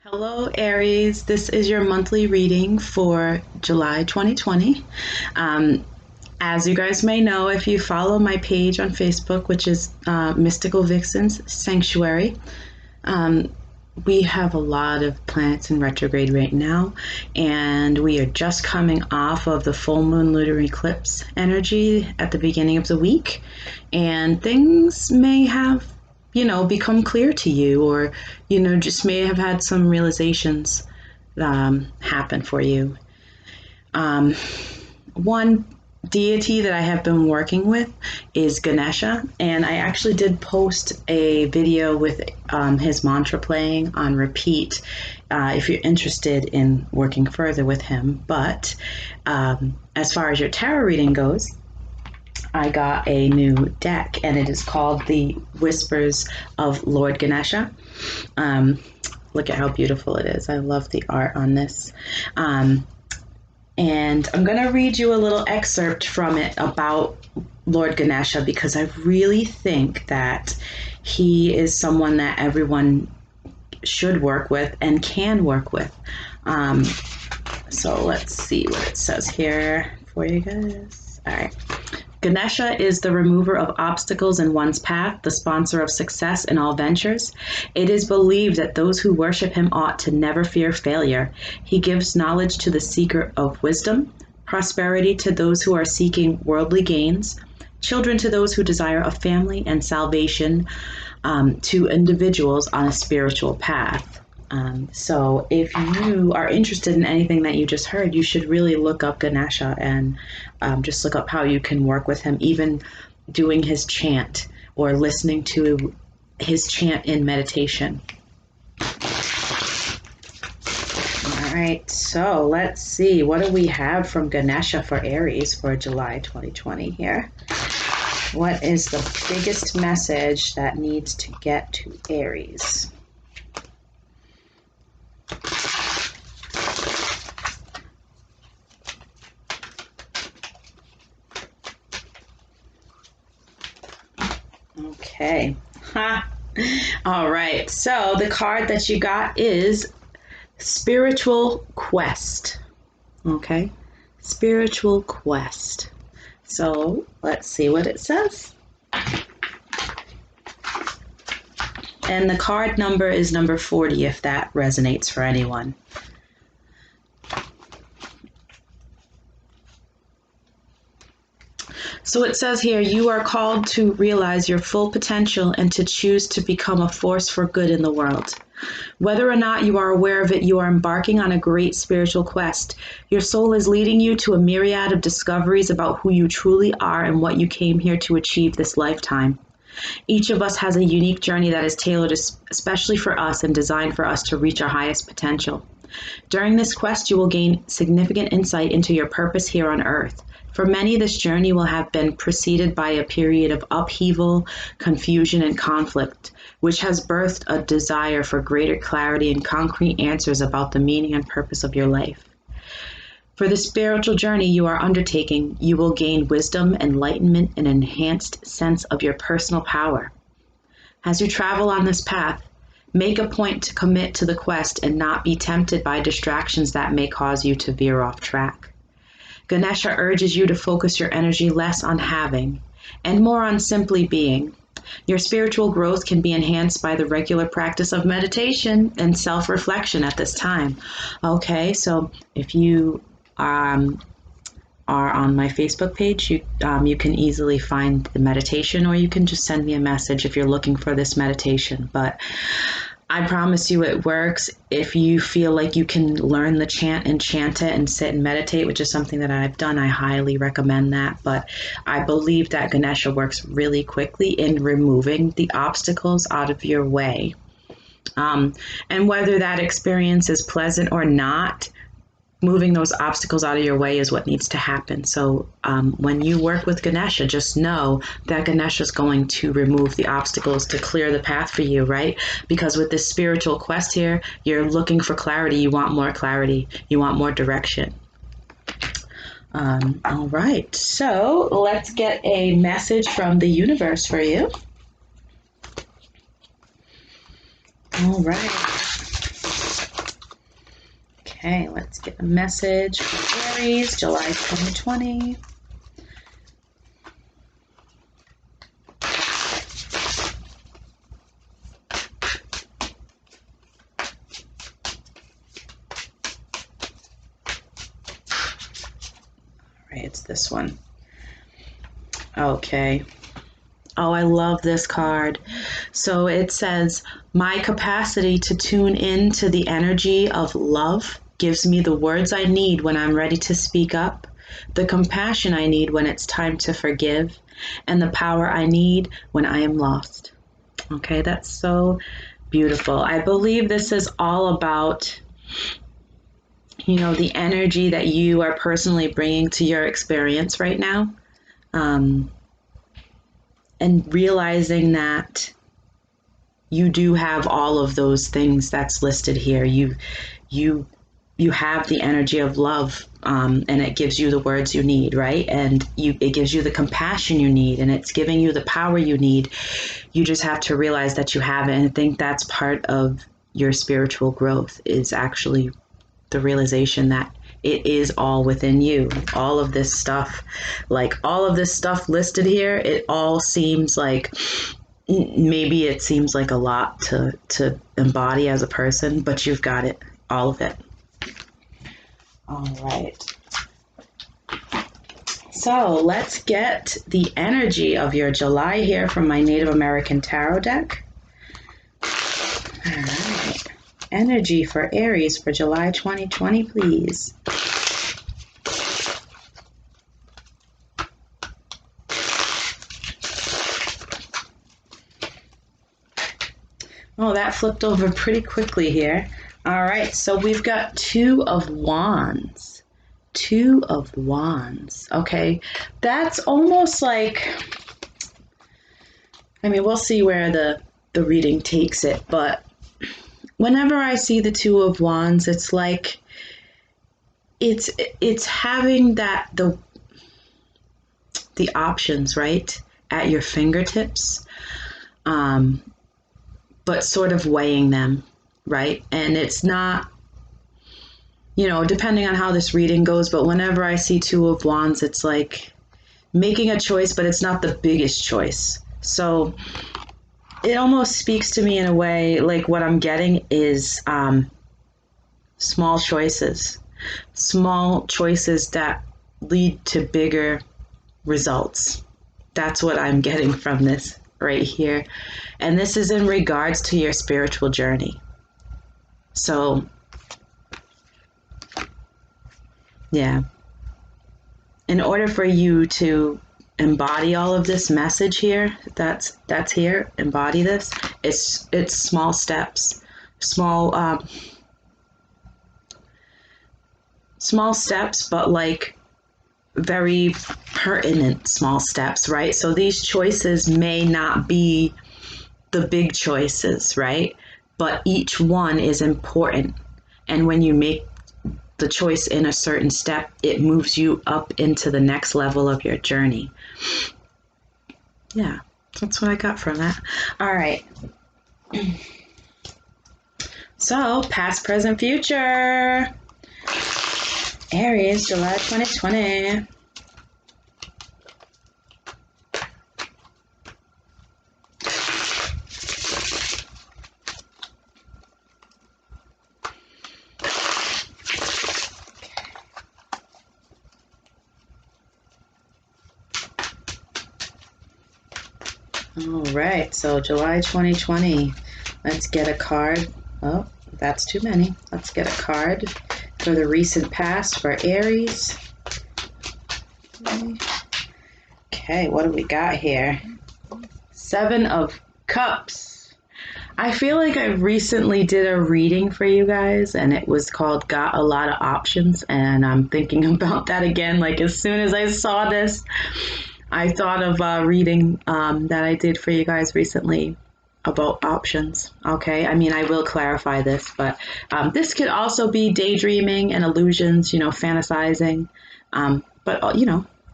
Hello, Aries. This is your monthly reading for July 2020. Um, as you guys may know, if you follow my page on Facebook, which is Mystical Vixens Sanctuary, um, we have a lot of planets in retrograde right now, and we are just coming off of the full moon lunar eclipse energy at the beginning of the week, and things may have become clear to you, or just may have had some realizations happen for you. One deity that I have been working with is Ganesha, and I actually did post a video with his mantra playing on repeat if you're interested in working further with him. But as far as your tarot reading goes, I got a new deck, and it is called the Whispers of Lord Ganesha. Look at how beautiful it is. I love the art on this. And I'm going to read you a little excerpt from it about Lord Ganesha, because I really think that he is someone that everyone should work with and can work with. So let's see what it says here for you guys. All right. Ganesha is the remover of obstacles in one's path, the sponsor of success in all ventures. It is believed that those who worship him ought to never fear failure. He gives knowledge to the seeker of wisdom, prosperity to those who are seeking worldly gains, children to those who desire a family, and salvation to individuals on a spiritual path. So if you are interested in anything that you just heard, you should really look up Ganesha and just look up how you can work with him, even doing his chant or listening to his chant in meditation. All right, so let's see. What do we have from Ganesha for Aries for July 2020 here? What is the biggest message that needs to get to Aries? Okay. Ha. All right. So the card that you got is Spiritual Quest. Okay. Spiritual Quest. So let's see what it says. And the card number is number 40 if that resonates for anyone. So it says here, you are called to realize your full potential and to choose to become a force for good in the world. Whether or not you are aware of it, you are embarking on a great spiritual quest. Your soul is leading you to a myriad of discoveries about who you truly are and what you came here to achieve this lifetime. Each of us has a unique journey that is tailored especially for us and designed for us to reach our highest potential. During this quest, you will gain significant insight into your purpose here on Earth. For many, this journey will have been preceded by a period of upheaval, confusion, and conflict, which has birthed a desire for greater clarity and concrete answers about the meaning and purpose of your life. For the spiritual journey you are undertaking, you will gain wisdom, enlightenment, and an enhanced sense of your personal power. As you travel on this path, make a point to commit to the quest and not be tempted by distractions that may cause you to veer off track. Ganesha urges you to focus your energy less on having and more on simply being. Your spiritual growth can be enhanced by the regular practice of meditation and self-reflection at this time. Okay, so if you are on my Facebook page, you can easily find the meditation, or you can just send me a message if you're looking for this meditation. But I promise you it works. If you feel like you can learn the chant and chant it and sit and meditate, which is something that I've done, I highly recommend that. But I believe that Ganesha works really quickly in removing the obstacles out of your way. And whether that experience is pleasant or not, moving those obstacles out of your way is what needs to happen. So when you work with Ganesha, just know that Ganesha is going to remove the obstacles to clear the path for you, right? Because with this spiritual quest here, you're looking for clarity. You want more clarity. You want more direction. All right. So let's get a message from the universe for you. All right. Okay, let's get a message for Aries, July 2020. Right, it's this one. Okay. Oh, I love this card. So it says, my capacity to tune in to the energy of love gives me the words I need when I'm ready to speak up, the compassion I need when it's time to forgive, and the power I need when I am lost. Okay, that's so beautiful. I believe this is all about, the energy that you are personally bringing to your experience right now. And realizing that you do have all of those things that's listed here. You you have the energy of love, and it gives you the words you need, right? And it gives you the compassion you need, and it's giving you the power you need. You just have to realize that you have it, and I think that's part of your spiritual growth, is actually the realization that it is all within you. All of this stuff, like all of this stuff listed here, it all seems like, maybe it seems like a lot to embody as a person, but you've got it, all of it. All right. So let's get the energy of your July here from my Native American Tarot deck. All right. Energy for Aries for July 2020, please. Oh, that flipped over pretty quickly here. All right, so we've got Two of Wands. Two of Wands. Okay, that's almost like, we'll see where the reading takes it, but whenever I see the Two of Wands, it's like it's having the options, right, at your fingertips, but sort of weighing them, right? And it's not, depending on how this reading goes, but whenever I see Two of Wands, it's like making a choice, but it's not the biggest choice. So it almost speaks to me in a way, like what I'm getting is small choices that lead to bigger results. That's what I'm getting from this right here. And this is in regards to your spiritual journey. So, yeah. In order for you to embody all of this message here, that's here, embody this, it's small steps. Small steps, but like very pertinent small steps, right? So these choices may not be the big choices, right? But each one is important. And when you make the choice in a certain step, it moves you up into the next level of your journey. Yeah, that's what I got from that. All right. So, past, present, future. Aries, July 2020. All right, so July 2020. Let's get a card. Oh, that's too many. Let's get a card for the recent past for Aries. Okay, what do we got here? Seven of Cups. I feel like I recently did a reading for you guys, and it was called Got a Lot of Options, and I'm thinking about that again. Like, as soon as I saw this, I thought of a reading that I did for you guys recently about options. Okay, I will clarify this, but this could also be daydreaming and illusions, fantasizing, but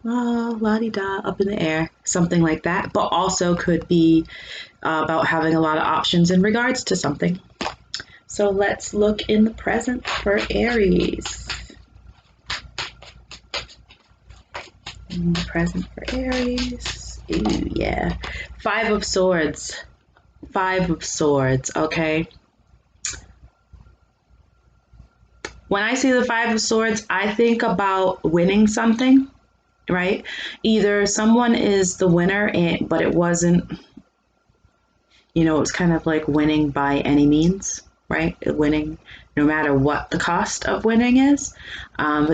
la-di-da, up in the air, something like that, but also could be about having a lot of options in regards to something. So let's look in the present for Aries. In the present for Aries. Ooh, yeah. Five of Swords. Five of Swords, okay? When I see the Five of Swords, I think about winning something, right? Either someone is the winner, but it wasn't, it's kind of like winning by any means, right? Winning no matter what the cost of winning is.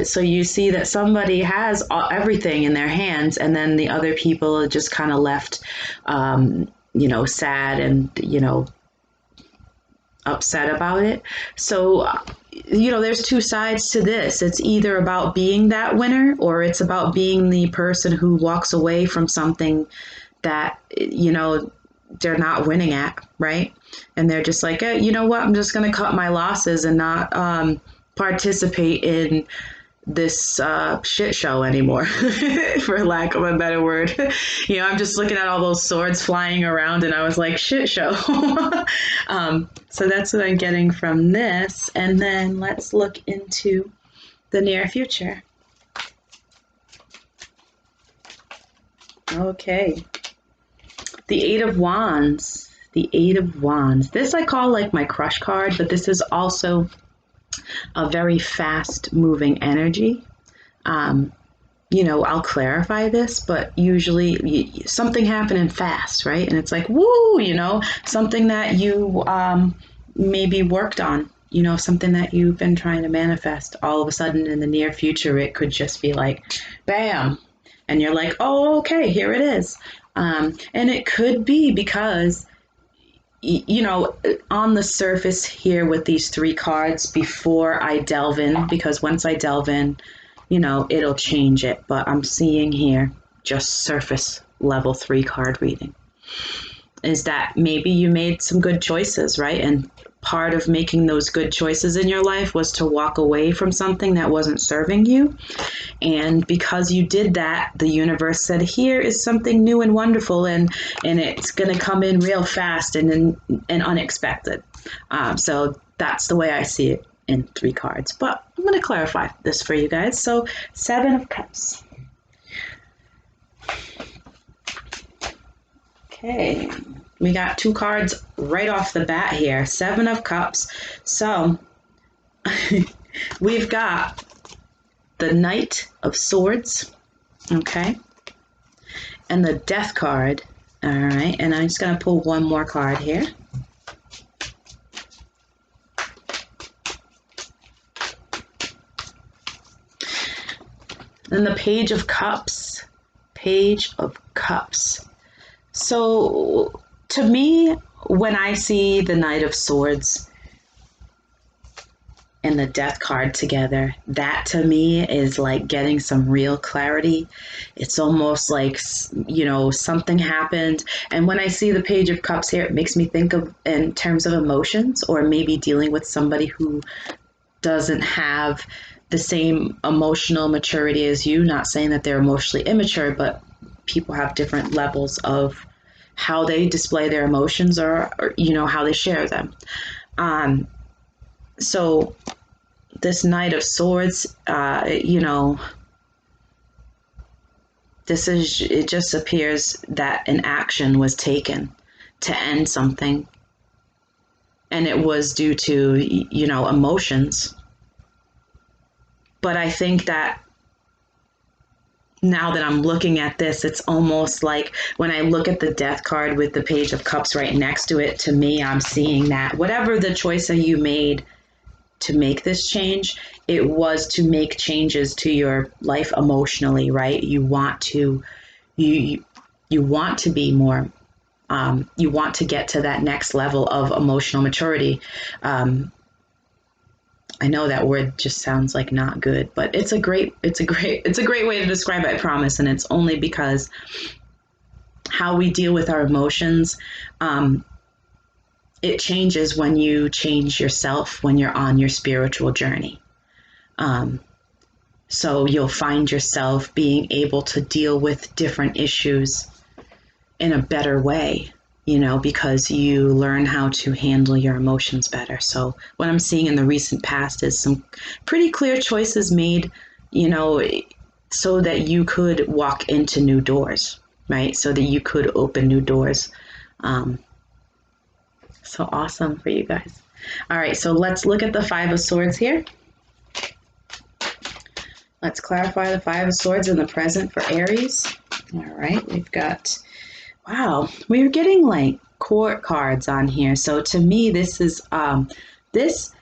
So you see that somebody has everything in their hands, and then the other people are just kind of left, sad and, upset about it. So, there's two sides to this. It's either about being that winner, or it's about being the person who walks away from something that, they're not winning at, right? And they're just like, you know what? I'm just going to cut my losses and not participate in this shit show anymore, for lack of a better word. I'm just looking at all those swords flying around, and I was like, shit show. So that's what I'm getting from this. And then let's look into the near future. Okay. The Eight of Wands. The Eight of Wands. This I call like my crush card, but this is also a very fast moving energy. I'll clarify this, but usually something happening fast, right? And it's like, woo, something that you maybe worked on, something that you've been trying to manifest. All of a sudden in the near future, it could just be like, bam. And you're like, oh, okay, here it is. And it could be because, on the surface here with these three cards, before I delve in, because once I delve in, it'll change it. But I'm seeing here just surface level 3 card reading. Is that maybe you made some good choices, right? And part of making those good choices in your life was to walk away from something that wasn't serving you. And because you did that, the universe said, here is something new and wonderful, and it's going to come in real fast and unexpected. So that's the way I see it in 3 cards. But I'm going to clarify this for you guys. So 7 of Cups. Okay. We got 2 cards right off the bat here. 7 of Cups. So we've got the Knight of Swords, okay, and the Death card. All right, and I'm just going to pull one more card here. Then the Page of Cups. Page of Cups. So to me, when I see the Knight of Swords and the Death card together, that to me is like getting some real clarity. It's almost like, something happened. And when I see the Page of Cups here, it makes me think of in terms of emotions, or maybe dealing with somebody who doesn't have the same emotional maturity as you. Not saying that they're emotionally immature, but people have different levels of how they display their emotions, or how they share them. So this Knight of Swords, it just appears that an action was taken to end something, and it was due to, emotions. But I think that now that I'm looking at this, it's almost like when I look at the Death card with the Page of Cups right next to it, to me, I'm seeing that whatever the choice that you made to make this change, it was to make changes to your life emotionally, right? You want to be more, you want to get to that next level of emotional maturity. I know that word just sounds like not good, but it's a great way to describe it, I promise. And it's only because how we deal with our emotions, it changes when you change yourself, when you're on your spiritual journey. So you'll find yourself being able to deal with different issues in a better way. because you learn how to handle your emotions better. So what I'm seeing in the recent past is some pretty clear choices made, so that you could walk into new doors, right? So that you could open new doors. So awesome for you guys. All right, so let's look at the Five of Swords here. Let's clarify the Five of Swords in the present for Aries. All right, we've got, wow, we're getting like court cards on here. So to me, this is this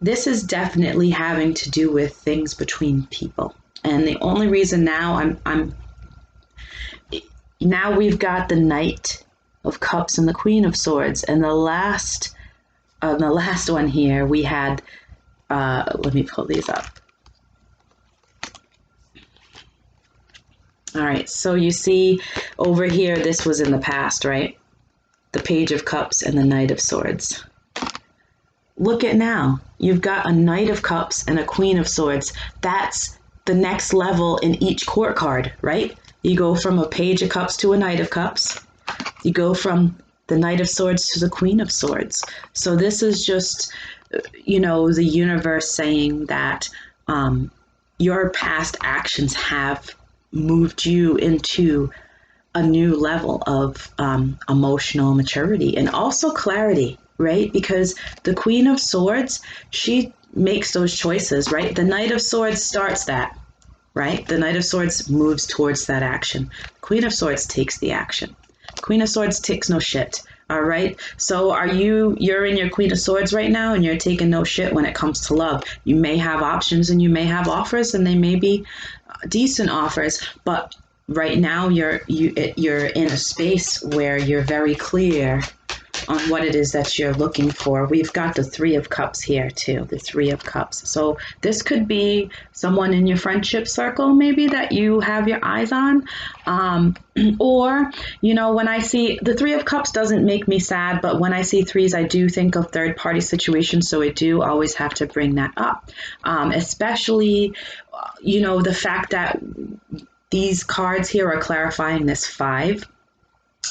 is definitely having to do with things between people. And the only reason now now we've got the Knight of Cups and the Queen of Swords, and the last one here we had. Let me pull these up. All right, so you see over here, this was in the past, right? The Page of Cups and the Knight of Swords. Look at now. You've got a Knight of Cups and a Queen of Swords. That's the next level in each court card, right? You go from a Page of Cups to a Knight of Cups. You go from the Knight of Swords to the Queen of Swords. So this is just, the universe saying that your past actions have moved you into a new level of emotional maturity and also clarity, right? Because the Queen of Swords, she makes those choices, right? The Knight of Swords starts that, right? The Knight of Swords moves towards that action. Queen of Swords takes the action. Queen of Swords takes no shit. All right. So you're in your Queen of Swords right now and you're taking no shit when it comes to love. You may have options and you may have offers and they may be decent offers, but right now you're in a space where you're very clear on what it is that you're looking for. We've got the Three of Cups here too, the Three of Cups. So this could be someone in your friendship circle maybe that you have your eyes on. Or, when I see the Three of Cups doesn't make me sad, but when I see threes, I do think of third party situations. So I do always have to bring that up, especially, the fact that these cards here are clarifying this Five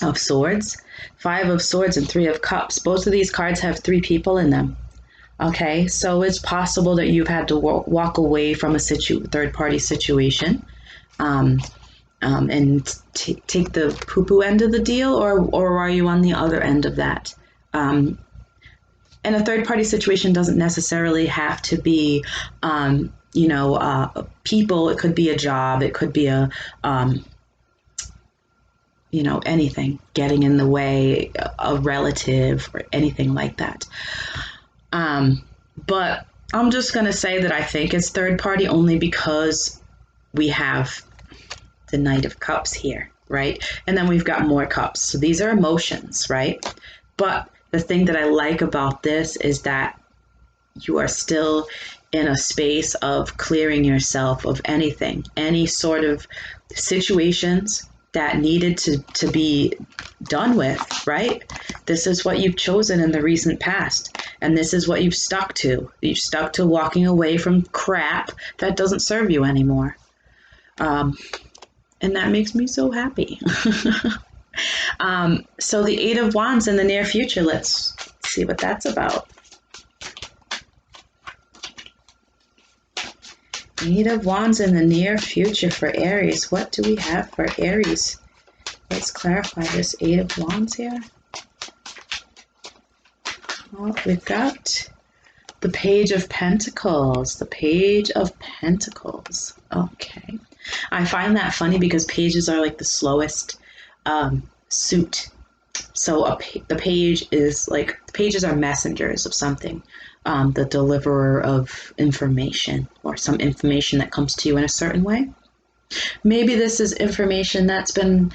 of Swords. Five of Swords and Three of Cups. Both of these cards have three people in them. Okay, so it's possible that you've had to walk away from a third-party situation, and take the poo-poo end of the deal, or are you on the other end of that? And a third-party situation doesn't necessarily have to be, people. It could be a job. It could be a anything getting in the way, a relative or anything like that. But I'm just going to say that I think it's third party only because we have the Knight of Cups here, right? And then we've got more cups. So these are emotions, right? But the thing that I like about this is that you are still in a space of clearing yourself of anything, any sort of situations that needed to be done with, right? This is what you've chosen in the recent past, and this is what you've stuck to. You've stuck to walking away from crap that doesn't serve you anymore. And that makes me so happy. So the Eight of Wands in the near future, let's see what that's about. Eight of Wands in the near future for Aries. What do we have for Aries? Let's clarify this Eight of Wands here. Well, we've got the Page of Pentacles. The Page of Pentacles. Okay. I find that funny because pages are like the slowest suit. So the page is like, pages are messengers of something. The deliverer of information, or some information that comes to you in a certain way. Maybe this is information that's been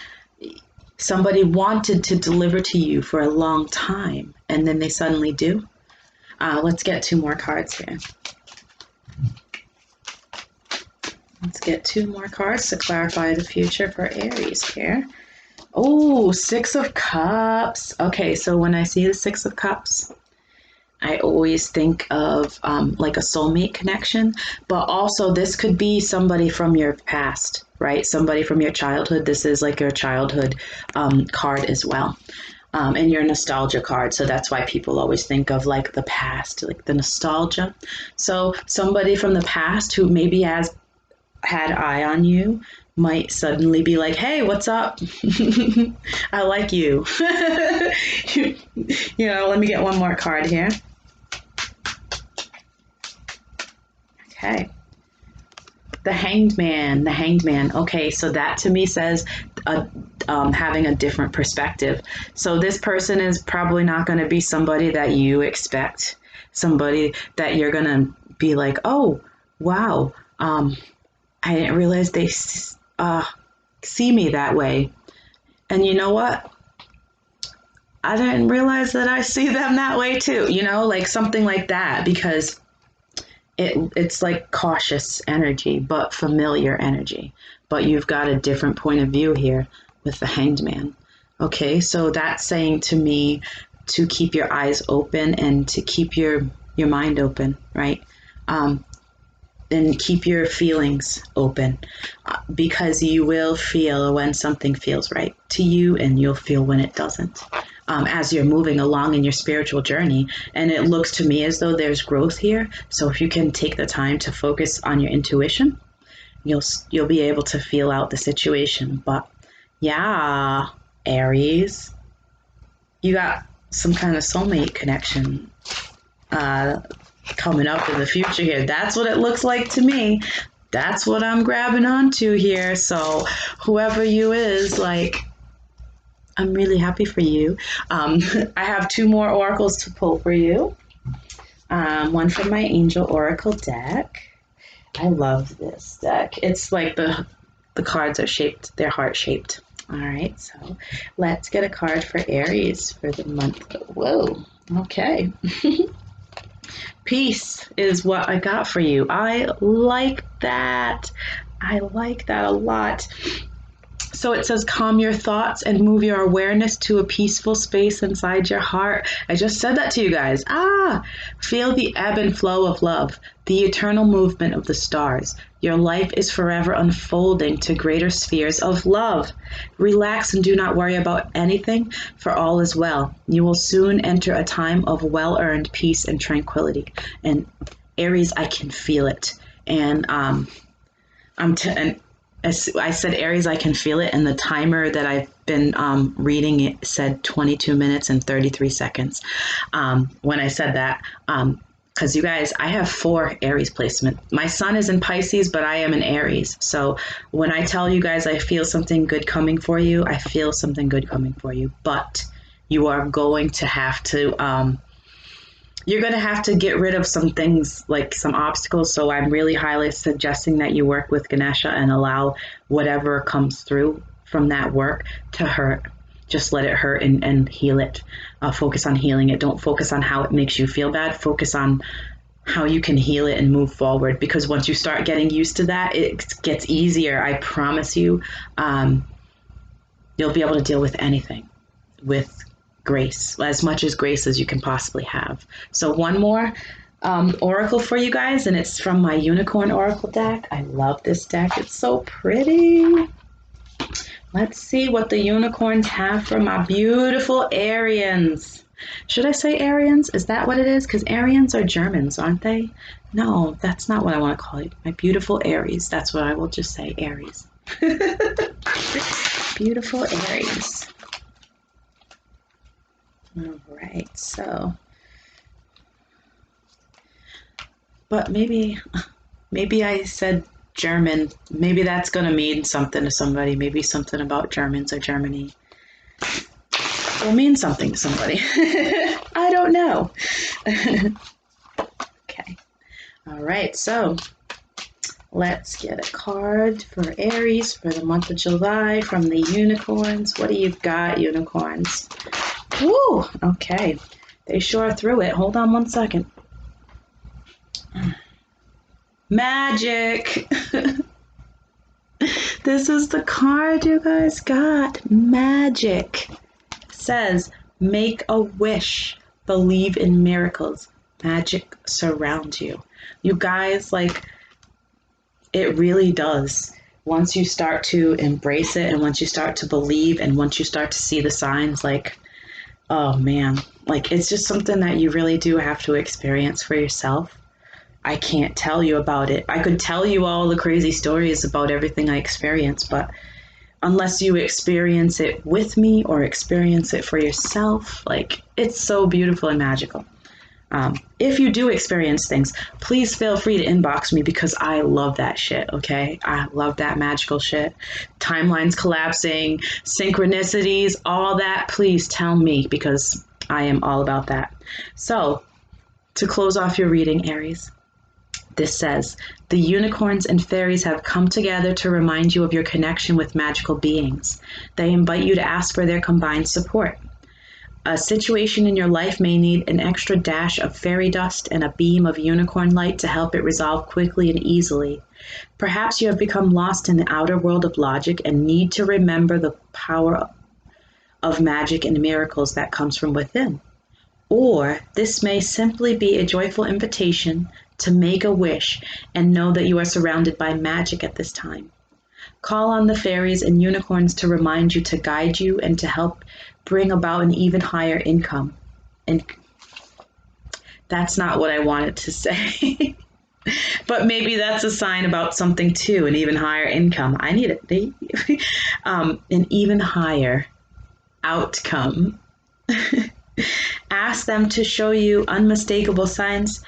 somebody wanted to deliver to you for a long time, and then they suddenly do. Let's get two more cards here. Let's get two more cards to clarify the future for Aries here. Oh, Six of Cups. Okay, so when I see the Six of Cups, I always think of like a soulmate connection, but also this could be somebody from your past, right? Somebody from your childhood. This is like your childhood card as well. And your nostalgia card. So that's why people always think of like the past, like the nostalgia. So somebody from the past who maybe has had eye on you might suddenly be like, hey, what's up? I like you. Let me get one more card here. Okay. The Hanged Man, the Hanged Man. Okay, so that to me says having a different perspective. So this person is probably not going to be somebody that you expect, somebody that you're going to be like, oh, wow, I didn't realize they see me that way. And you know what? I didn't realize that I see them that way too, like something like that, because it's like cautious energy, but familiar energy. But you've got a different point of view here with the Hanged Man. Okay, so that's saying to me to keep your eyes open and to keep your mind open, right? And keep your feelings open, because you will feel when something feels right to you, and you'll feel when it doesn't, as you're moving along in your spiritual journey. And it looks to me as though there's growth here. So if you can take the time to focus on your intuition, you'll be able to feel out the situation. But yeah, Aries, you got some kind of soulmate connection coming up in the future here. That's what it looks like to me. That's what I'm grabbing onto here. So whoever you is, like, I'm really happy for you. I have 2 more oracles to pull for you. One from my Angel Oracle deck. I love this deck. It's like the cards are shaped, they're heart shaped. All right, so let's get a card for Aries for the month. Whoa, okay. Peace is what I got for you. I like that. I like that a lot. So it says, calm your thoughts and move your awareness to a peaceful space inside your heart. I just said that to you guys. Feel the ebb and flow of love, the eternal movement of the stars. Your life is forever unfolding to greater spheres of love. Relax and do not worry about anything, for all is well. You will soon enter a time of well-earned peace and tranquility. And Aries, I can feel it. And as I said, Aries, I can feel it, and the timer that I've been reading it said 22 minutes and 33 seconds when I said that. Because you guys, I have 4 Aries placement. My sun is in Pisces, but I am in Aries. So when I tell you guys I feel something good coming for you, I feel something good coming for you. But you are going to have to you're going to have to get rid of some things, like some obstacles. So I'm really highly suggesting that you work with Ganesha and allow whatever comes through from that work to hurt. Just let it hurt and heal it. Focus on healing it. Don't focus on how it makes you feel bad. Focus on how you can heal it and move forward. Because once you start getting used to that, it gets easier. I promise you. You'll be able to deal with anything with grace, as much as grace as you can possibly have. So one more oracle for you guys, and it's from my Unicorn Oracle deck. I love this deck. It's so pretty. Let's see what the unicorns have for my beautiful Arians. Should I say Aryans? Is that what it is? Because Aryans are Germans, aren't they? No, that's not what I want to call you. My beautiful Aries. That's what I will just say, Aries. Beautiful Aries. All right, so, but maybe I said German. Maybe that's going to mean something to somebody. Maybe something about Germans or Germany will mean something to somebody. I don't know. Okay. All right, so let's get a card for Aries for the month of July from the unicorns. What do you got, unicorns? Woo! Okay. They sure threw it. Hold on one second. Magic! This is the card you guys got. Magic. It says, make a wish. Believe in miracles. Magic surrounds you. You guys, like, it really does. once you start to embrace it and once you start to believe and once you start to see the signs, like, oh man, like it's just something that you really do have to experience for yourself. I can't tell you about it. I could tell you all the crazy stories about everything I experienced, but unless you experience it with me or experience it for yourself, like it's so beautiful and magical. If you do experience things, please feel free to inbox me because I love that shit, okay? I love that magical shit. Timelines collapsing, synchronicities, all that, please tell me because I am all about that. So, to close off your reading, Aries, this says, the unicorns and fairies have come together to remind you of your connection with magical beings. They invite you to ask for their combined support. A situation in your life may need an extra dash of fairy dust and a beam of unicorn light to help it resolve quickly and easily. Perhaps you have become lost in the outer world of logic and need to remember the power of magic and miracles that comes from within. Or this may simply be a joyful invitation to make a wish and know that you are surrounded by magic at this time. Call on the fairies and unicorns to remind you to guide you and to help bring about an even higher income. And that's not what I wanted to say. But maybe that's a sign about something too, an even higher income. I need it. An even higher outcome. Ask them to show you unmistakable signs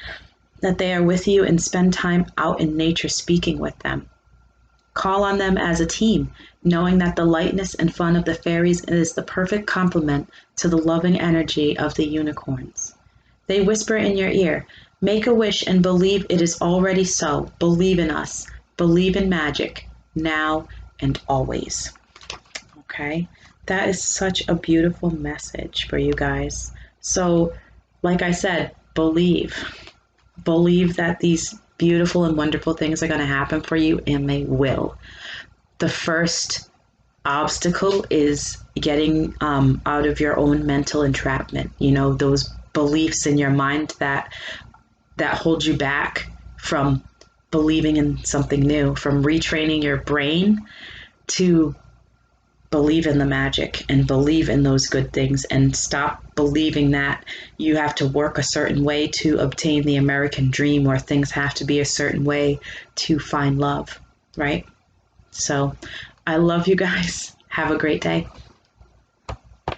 that they are with you and spend time out in nature speaking with them. Call on them as a team, knowing that the lightness and fun of the fairies is the perfect complement to the loving energy of the unicorns. They whisper in your ear, make a wish and believe it is already so. Believe in us. Believe in magic, now and always. Okay? That is such a beautiful message for you guys. So, like I said, believe. Believe that these beautiful and wonderful things are going to happen for you, and they will. The first obstacle is getting out of your own mental entrapment. You know, those beliefs in your mind that hold you back from believing in something new, from retraining your brain to believe in the magic and believe in those good things and stop believing that you have to work a certain way to obtain the American dream or things have to be a certain way to find love, right? So I love you guys. Have a great day.